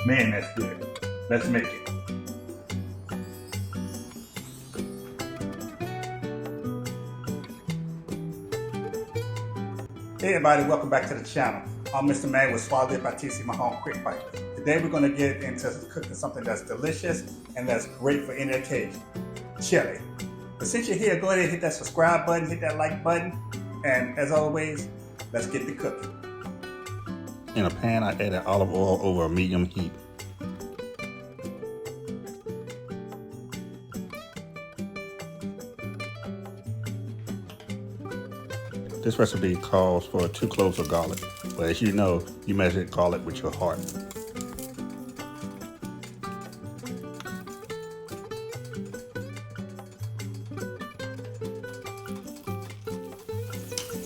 Man, that's good. Let's make it. Hey everybody, welcome back to the channel. I'm Mr. Mann with Swallowed by TC Mahone Quick Bite. Today we're going to get into cooking something that's delicious and that's great for any occasion. Chili. But since you're here, go ahead and hit that subscribe button, hit that like button, and as always, let's get to cooking. In a pan, I added olive oil over a medium heat. This recipe calls for 2 cloves of garlic, but as you know, you measure garlic with your heart.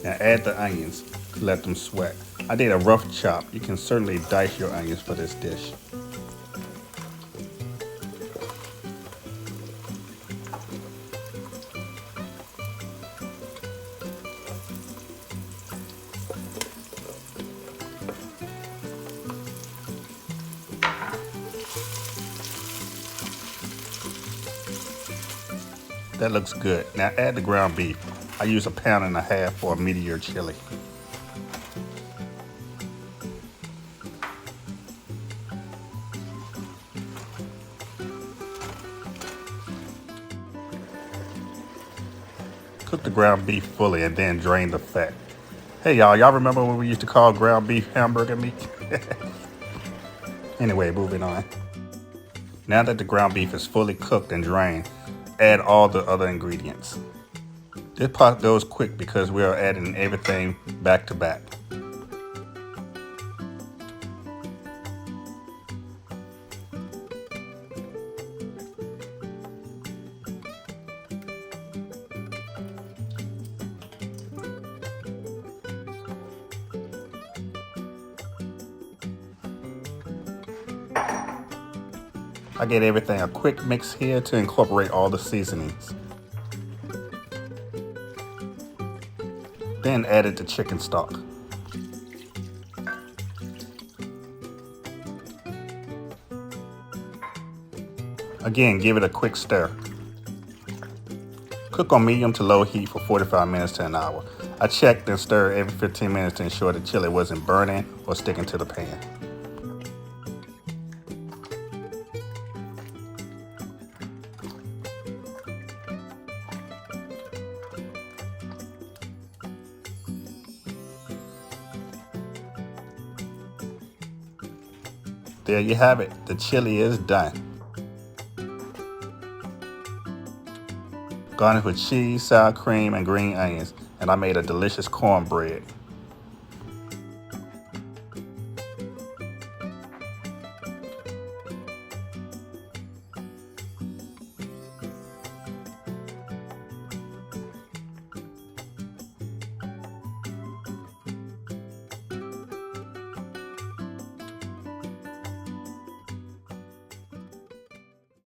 Now add the onions to let them sweat. I did a rough chop. You can certainly dice your onions for this dish. That looks good. Now add the ground beef. I use 1.5 pounds for a meteor chili. Cook the ground beef fully and then drain the fat. Hey y'all remember when we used to call ground beef hamburger meat? Anyway, moving on. Now that the ground beef is fully cooked and drained, add all the other ingredients. This pot goes quick because we are adding everything back to back. I get everything a quick mix here to incorporate all the seasonings. Then added the chicken stock. Again, give it a quick stir. Cook on medium to low heat for 45 minutes to an hour. I checked and stirred every 15 minutes to ensure the chili wasn't burning or sticking to the pan. There you have it. The chili is done. Garnish with cheese, sour cream, and green onions. And I made a delicious cornbread.